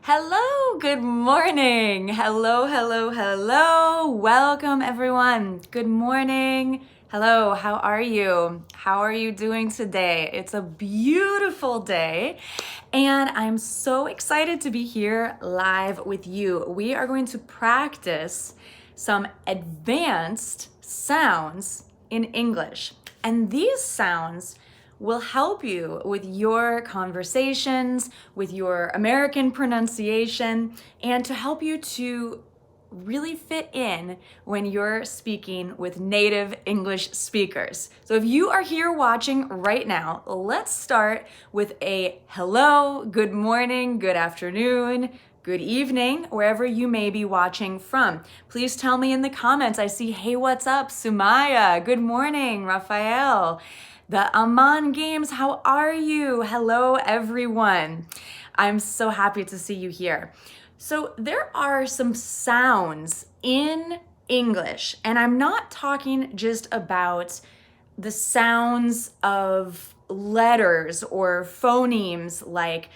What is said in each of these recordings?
Hello, good morning. Hello. Welcome, everyone. Good morning. Hello, how are you? How are you doing today? It's a beautiful day, and I'm so excited to be here live with you. We are going to practice some advanced sounds in English, and these sounds will help you with your conversations, with your American pronunciation, and to help you to really fit in when you're speaking with native English speakers. So if you are here watching right now, let's start with a hello, good morning, good afternoon, good evening, wherever you may be watching from. Please tell me in the comments. I see, hey, what's up, Sumaya? Good morning, Raphael. The Aman Games, how are you? Hello, everyone. I'm so happy to see you here. So there are some sounds in English, and I'm not talking just about the sounds of letters or phonemes like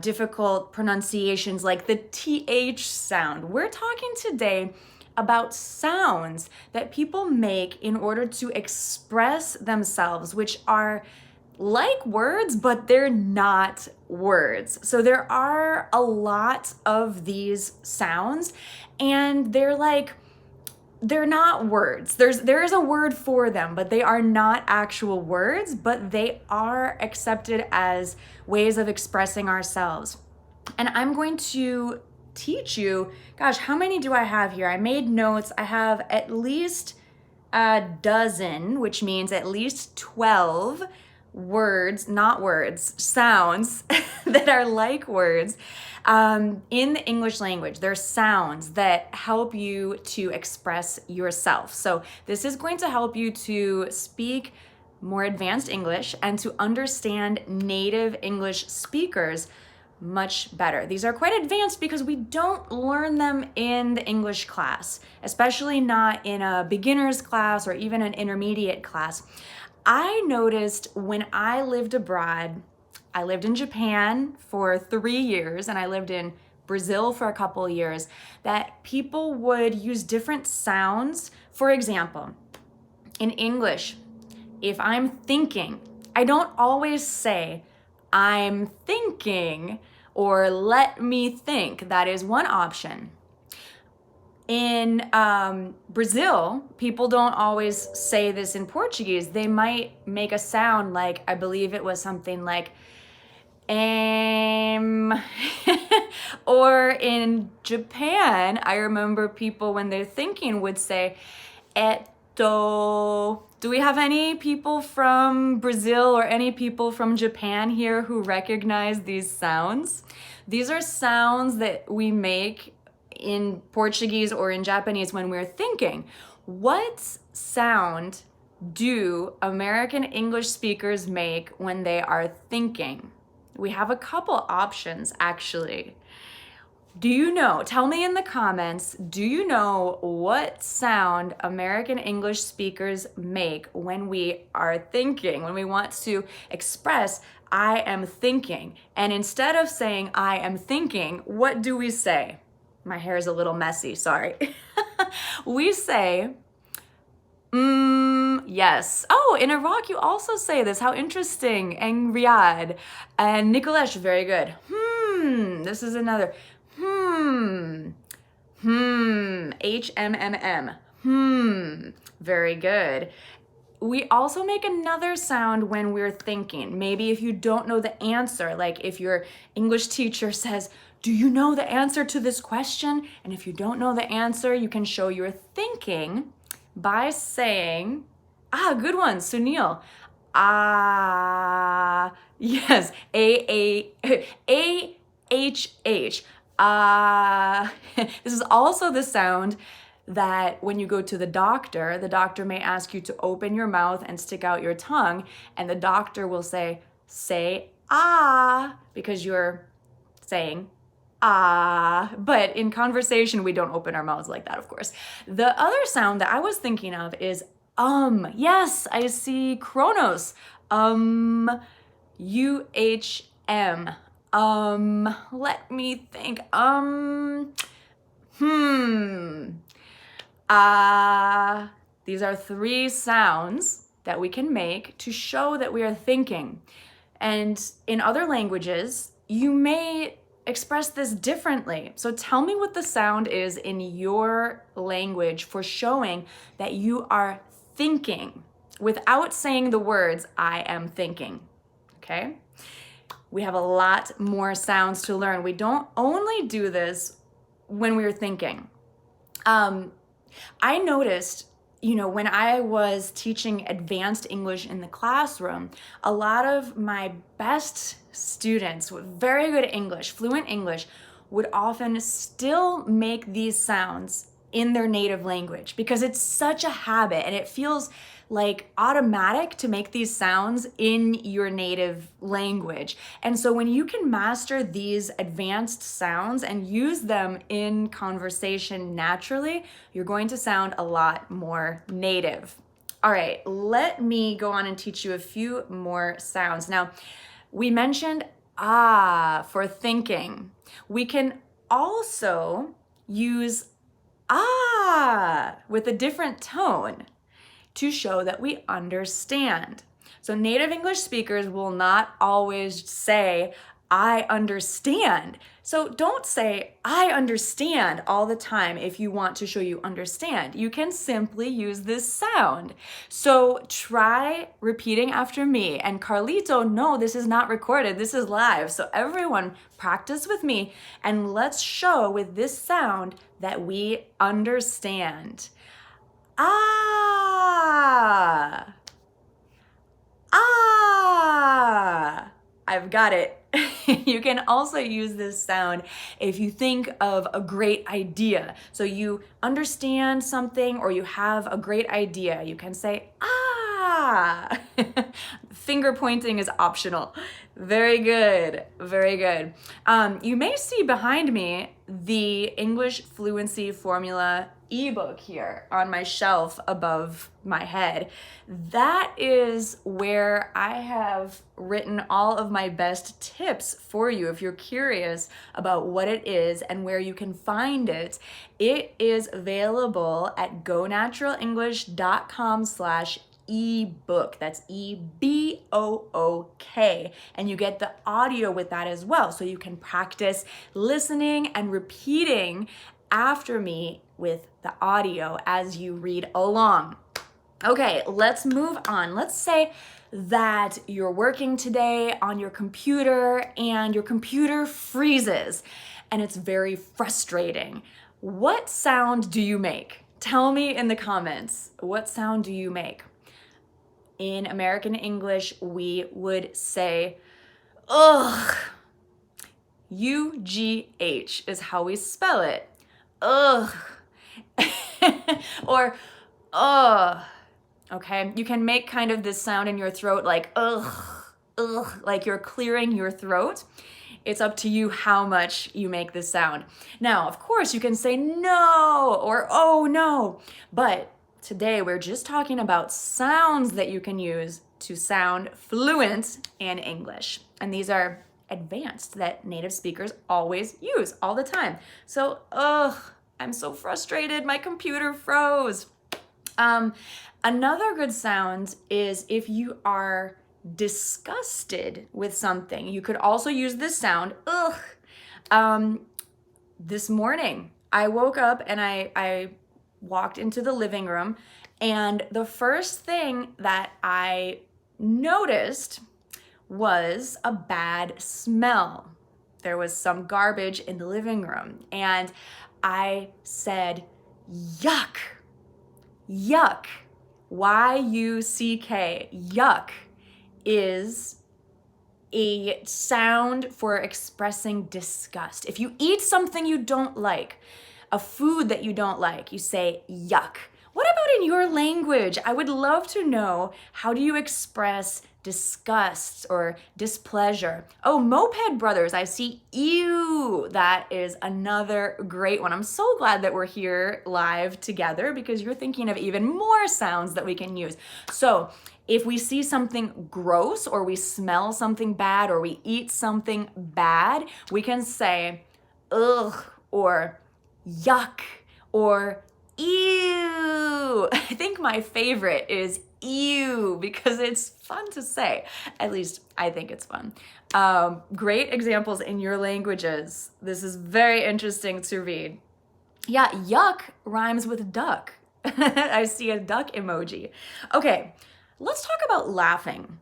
difficult pronunciations like the TH sound. We're talking today about sounds that people make in order to express themselves, which are like words, but they're not words. So there are a lot of these sounds, and they're not words. There is a word for them, but they are not actual words, but they are accepted as ways of expressing ourselves. And I'm going to teach you, gosh, how many do I have here? I made notes. I have at least a dozen, which means at least 12 words, not words, sounds that are like words in the English language. They're sounds that help you to express yourself. So this is going to help you to speak more advanced English and to understand native English speakers much better. These are quite advanced because we don't learn them in the English class, especially not in a beginner's class or even an intermediate class. I noticed when I lived abroad, I lived in Japan for 3 years and I lived in Brazil for a couple years, that people would use different sounds. For example, in English, if I'm thinking, I don't always say, I'm thinking, or let me think. That is one option. In Brazil, people don't always say this in Portuguese. They might make a sound like, I believe it was something like, or in Japan, I remember people when they're thinking would say, eto. Do we have any people from Brazil or any people from Japan here who recognize these sounds? These are sounds that we make in Portuguese or in Japanese when we're thinking. What sound do American English speakers make when they are thinking? We have a couple options, actually. Do you know, tell me in the comments, do you know what sound American English speakers make when we are thinking, when we want to express, I am thinking? And instead of saying, I am thinking, what do we say? My hair is a little messy, sorry. We say, yes. Oh, in Iraq, you also say this. How interesting. And Riyadh. And Nicolesh, very good. This is another. HMMM. Very good. We also make another sound when we're thinking. Maybe if you don't know the answer, like if your English teacher says, do you know the answer to this question? And if you don't know the answer, you can show your thinking by saying, good one, Sunil. Yes, A-H-H. This is also the sound that when you go to the doctor may ask you to open your mouth and stick out your tongue, and the doctor will say because you're saying but in conversation we don't open our mouths like that, of course. The other sound that I was thinking of is yes, I see Kronos. UHM. Let me think. These are 3 sounds that we can make to show that we are thinking. And in other languages, you may express this differently. So tell me what the sound is in your language for showing that you are thinking without saying the words, I am thinking. Okay? We have a lot more sounds to learn. We don't only do this when we're thinking. I noticed, when I was teaching advanced English in the classroom, a lot of my best students with very good English, fluent English, would often still make these sounds in their native language because it's such a habit and it feels like automatic to make these sounds in your native language. And so when you can master these advanced sounds and use them in conversation naturally, you're going to sound a lot more native. All right, let me go on and teach you a few more sounds. Now, we mentioned for thinking. We can also use with a different tone to show that we understand. So native English speakers will not always say, I understand. So don't say, I understand all the time if you want to show you understand. You can simply use this sound. So try repeating after me. And Carlito, no, this is not recorded. This is live. So everyone practice with me and let's show with this sound that we understand. I've got it. You can also use this sound if you think of a great idea. So you understand something or you have a great idea. You can say, Finger pointing is optional. Very good, very good. You may see behind me the English Fluency Formula ebook here on my shelf above my head. That is where I have written all of my best tips for you. If you're curious about what it is and where you can find it, it is available at gonaturalelenglish.com/ebook. That's EBOOK. And you get the audio with that as well. So you can practice listening and repeating after me with the audio as you read along. Okay, let's move on. Let's say that you're working today on your computer and your computer freezes and it's very frustrating. What sound do you make? Tell me in the comments. What sound do you make? In American English, we would say, ugh. UGH is how we spell it. Ugh. Or, ugh. Okay, you can make kind of this sound in your throat like, ugh, like you're clearing your throat. It's up to you how much you make this sound. Now, of course, you can say no or oh no, but today we're just talking about sounds that you can use to sound fluent in English. And these are advanced that native speakers always use all the time. So, I'm so frustrated, my computer froze. Another good sound is if you are disgusted with something. You could also use this sound, ugh. This morning, I woke up and I walked into the living room, and the first thing that I noticed was a bad smell. There was some garbage in the living room, and I said, yuck, yuck, Y-U-C-K, yuck is a sound for expressing disgust. If you eat something you don't like, a food that you don't like, you say yuck. What about in your language? I would love to know, how do you express disgust or displeasure. Oh, Moped Brothers, I see ew. That is another great one. I'm so glad that we're here live together because you're thinking of even more sounds that we can use. So if we see something gross or we smell something bad or we eat something bad, we can say ugh or yuck or ew. I think my favorite is ew because it's fun to say. At least I think it's fun. Great examples in your languages. This is very interesting to read. Yeah, yuck rhymes with duck. I see a duck emoji. Okay, let's talk about laughing.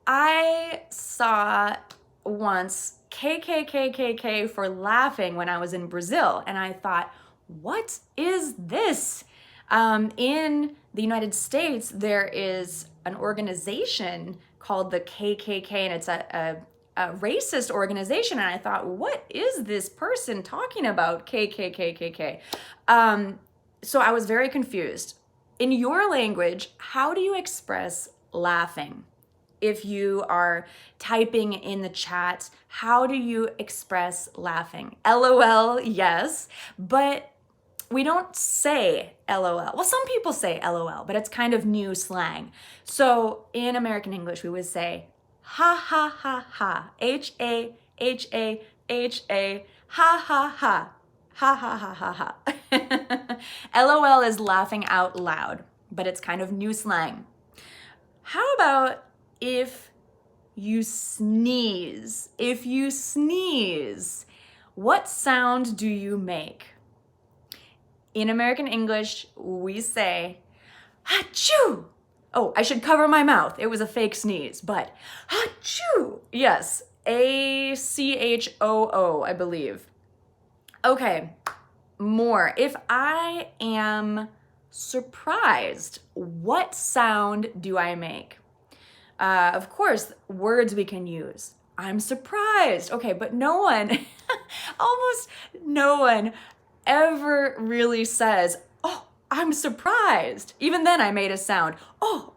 I saw once KKKKK for laughing when I was in Brazil, and I thought, what is this? In the United States, there is an organization called the KKK, and it's a racist organization. And I thought, what is this person talking about? KKKKK. So I was very confused. In your language, how do you express laughing? If you are typing in the chat, how do you express laughing? LOL, yes, but we don't say LOL. Well, some people say LOL, but it's kind of new slang. So in American English, we would say ha ha ha ha, H-A, H-A, H-A, ha ha ha, ha ha ha ha ha. LOL is laughing out loud, but it's kind of new slang. How about if you sneeze? If you sneeze, what sound do you make? In American English, we say, achoo! Oh, I should cover my mouth. It was a fake sneeze, but achoo! Yes, A-C-H-O-O, I believe. Okay, more. If I am surprised, what sound do I make? Of course, words we can use. I'm surprised. Okay, but no one, almost no one ever really says, oh, I'm surprised. Even then I made a sound, oh.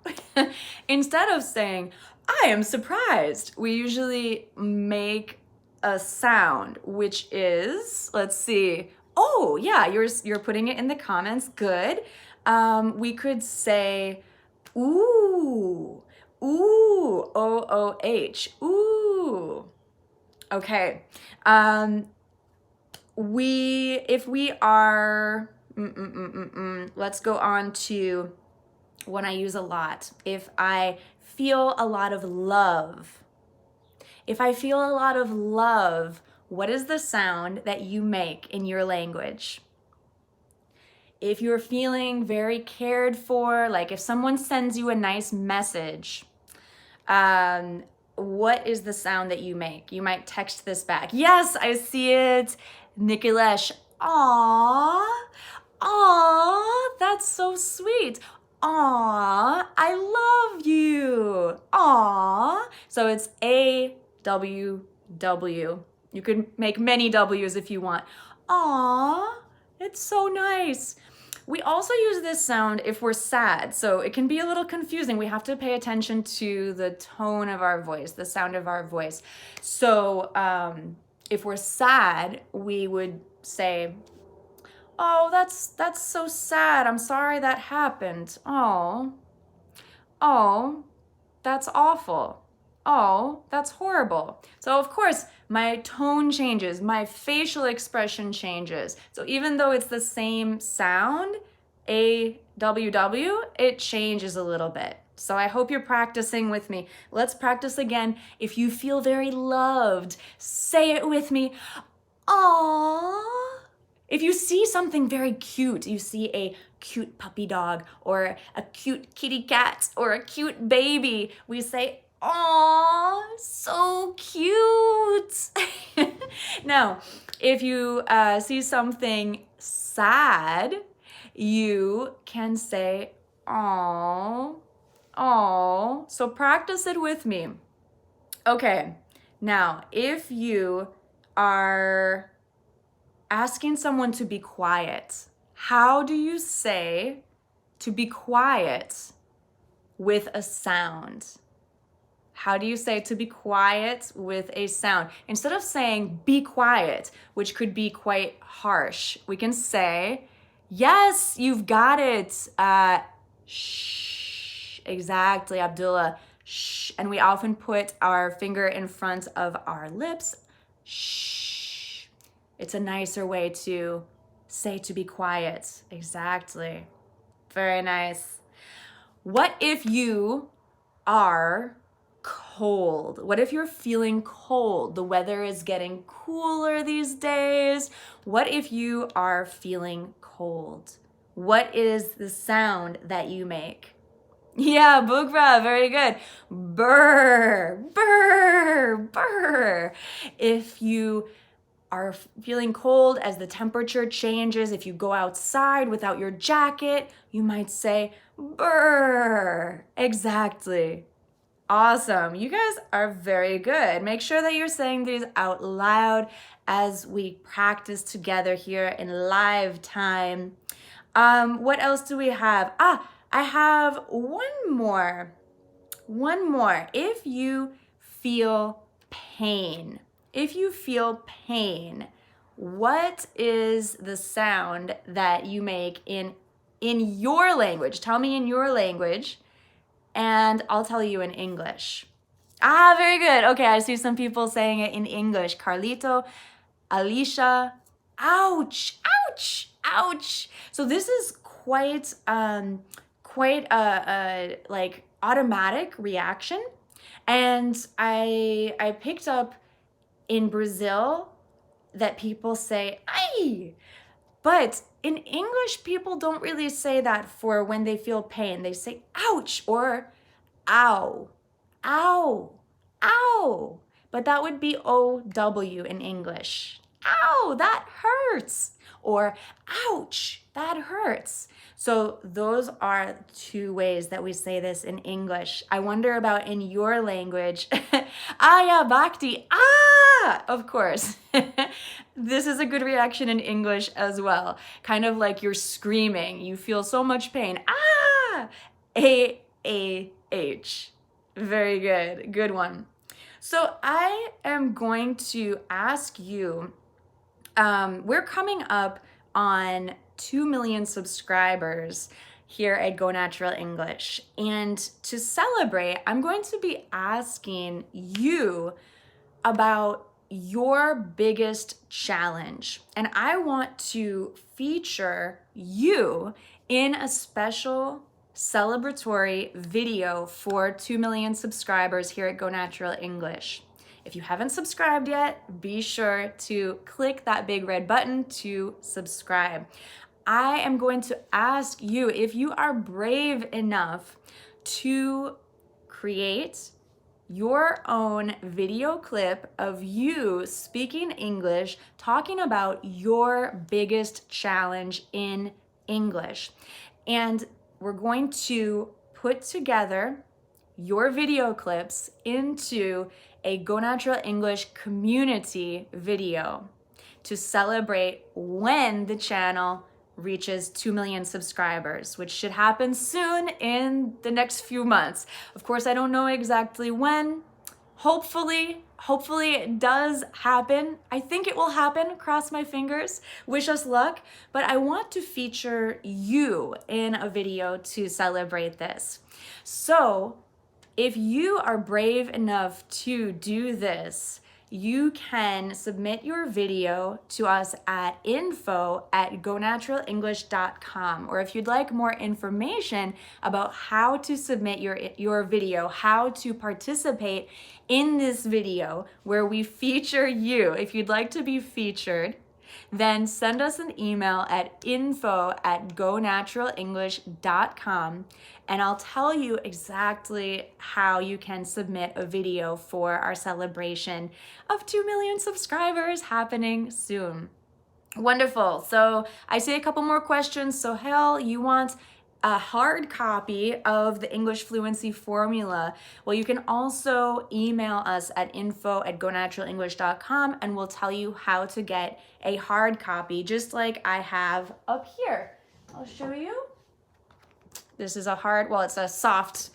Instead of saying, I am surprised, we usually make a sound, which is, let's see, oh yeah, you're putting it in the comments, good. We could say, ooh, ooh, O-O-H, ooh. Okay, if we are, let's go on to one I use a lot. If I feel a lot of love, if I feel a lot of love, what is the sound that you make in your language? If you're feeling very cared for, like if someone sends you a nice message, what is the sound that you make? You might text this back. Yes, I see it. Nicolesh, aww, aww, that's so sweet. Aww, I love you. Aww. So it's A-W-W. You can make many W's if you want. Aww, it's so nice. We also use this sound if we're sad, so it can be a little confusing. We have to pay attention to the tone of our voice, the sound of our voice. So if we're sad, we would say, oh, that's so sad. I'm sorry that happened. Oh, that's awful. Oh, that's horrible. So of course, my tone changes, my facial expression changes. So even though it's the same sound, A-W-W, it changes a little bit. So I hope you're practicing with me. Let's practice again. If you feel very loved, say it with me. Aww. If you see something very cute, you see a cute puppy dog or a cute kitty cat or a cute baby, we say, "Aw, so cute." Now, if you see something sad, you can say, "Aw, aw." So practice it with me. Okay, now if you are asking someone to be quiet, how do you say to be quiet with a sound? How do you say to be quiet with a sound? Instead of saying be quiet, which could be quite harsh, we can say, yes, you've got it. Shh. Exactly, Abdullah. Shh. And we often put our finger in front of our lips. Shh. It's a nicer way to say to be quiet. Exactly. Very nice. What if you are cold? What if you're feeling cold? The weather is getting cooler these days. What if you are feeling cold? What is the sound that you make? Yeah, Bugra, very good. Brr, brr, brr. If you are feeling cold as the temperature changes, if you go outside without your jacket, you might say brr. Exactly. Awesome. You guys are very good. Make sure that you're saying these out loud as we practice together here in live time. What else do we have? I have one more. One more. If you feel pain, what is the sound that you make in your language? Tell me in your language, and I'll tell you in English. Very good. Okay, I see some people saying it in English. Carlito, Alicia, ouch, ouch, ouch. So this is quite a like automatic reaction. And I picked up in Brazil that people say, "Ay." But in English, people don't really say that for when they feel pain. They say, ouch, or ow, ow, ow. But that would be O-W in English. Ow, that hurts. Or ouch, that hurts. So those are two ways that we say this in English. I wonder about in your language. Yeah, Bhakti. Of course. This is a good reaction in English as well. Kind of like you're screaming. You feel so much pain. A-A-H. Very good. Good one. So I am going to ask you, we're coming up on 2 million subscribers here at Go Natural English. And to celebrate, I'm going to be asking you about your biggest challenge. And I want to feature you in a special celebratory video for 2 million subscribers here at Go Natural English. If you haven't subscribed yet, be sure to click that big red button to subscribe. I am going to ask you if you are brave enough to create your own video clip of you speaking English, talking about your biggest challenge in English. And we're going to put together your video clips into a Go Natural English community video to celebrate when the channel reaches 2 million subscribers, which should happen soon in the next few months. Of course, I don't know exactly when. Hopefully it does happen. I think it will happen, cross my fingers, wish us luck, but I want to feature you in a video to celebrate this. So if you are brave enough to do this, you can submit your video to us at info@gonaturalenglish.com. Or if you'd like more information about how to submit your video, how to participate in this video where we feature you, if you'd like to be featured, then send us an email at info@gonaturalenglish.com, and I'll tell you exactly how you can submit a video for our celebration of 2 million subscribers happening soon. Wonderful. So I see a couple more questions. So Hel, you want a hard copy of the English fluency formula? Well, you can also email us at info@gonaturalenglish.com, and we'll tell you how to get a hard copy, just like I have up here. I'll show you. This is a hard, well, it's a soft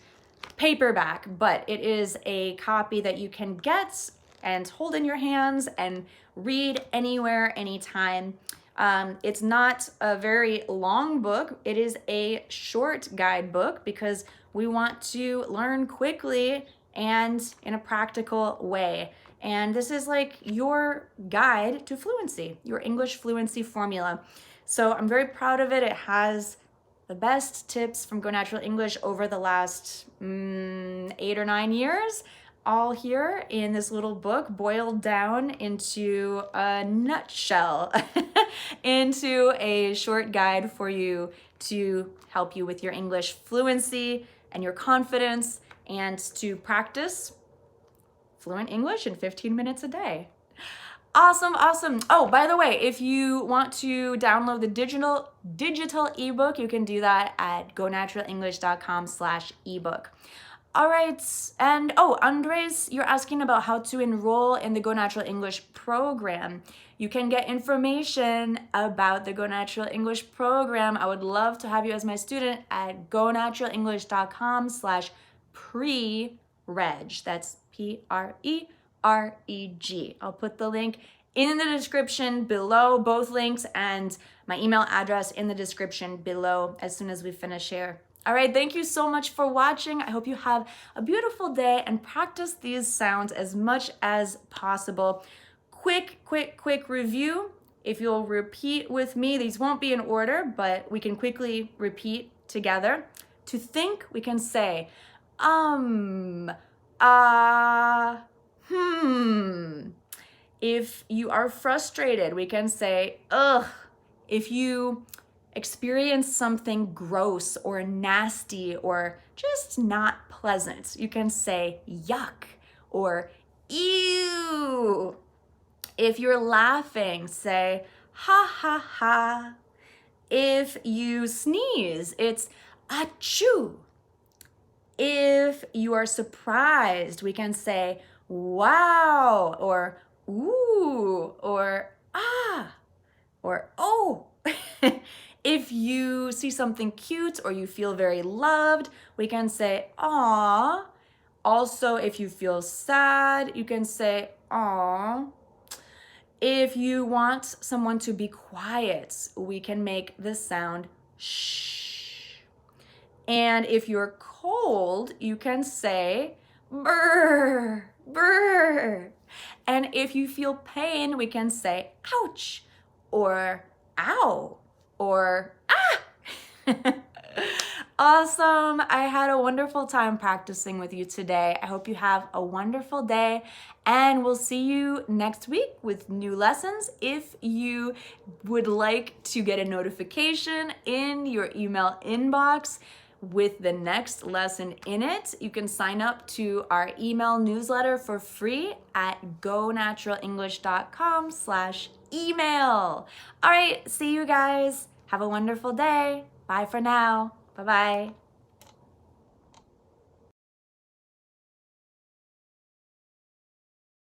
paperback, but it is a copy that you can get and hold in your hands and read anywhere, anytime. It's not a very long book. It is a short guidebook because we want to learn quickly and in a practical way. And this is like your guide to fluency, your English fluency formula. So I'm very proud of it. It has the best tips from Go Natural English over the last 8 or 9 years, all here in this little book, boiled down into a nutshell, into a short guide for you to help you with your English fluency and your confidence and to practice fluent English in 15 minutes a day. Awesome, awesome. Oh, by the way, if you want to download the digital ebook, you can do that at gonaturalenglish.com/ebook. All right, and oh, Andres, you're asking about how to enroll in the Go Natural English program. You can get information about the Go Natural English program. I would love to have you as my student at gonaturalenglish.com/pre-reg. That's PREREG. I'll put the link in the description below, both links, and my email address in the description below as soon as we finish here. All right, thank you so much for watching. I hope you have a beautiful day and practice these sounds as much as possible. Quick review. If you'll repeat with me, these won't be in order, but we can quickly repeat together. To think, we can say, If you are frustrated, we can say, ugh. If you experience something gross or nasty or just not pleasant, you can say yuck or ew. If you're laughing, say ha ha ha. If you sneeze, it's achoo. If you are surprised, we can say wow or ooh or ah or oh. If you see something cute or you feel very loved, we can say aw. Also, if you feel sad, you can say aw. If you want someone to be quiet, we can make the sound shh. And if you're cold, you can say brr, brr. And if you feel pain, we can say ouch or ow or ah. Awesome. I had a wonderful time practicing with you today. I hope you have a wonderful day and we'll see you next week with new lessons. If you would like to get a notification in your email inbox with the next lesson in it, you can sign up to our email newsletter for free at gonaturalenglish.com/email. All right, see you guys. Have a wonderful day. Bye for now. Bye-bye.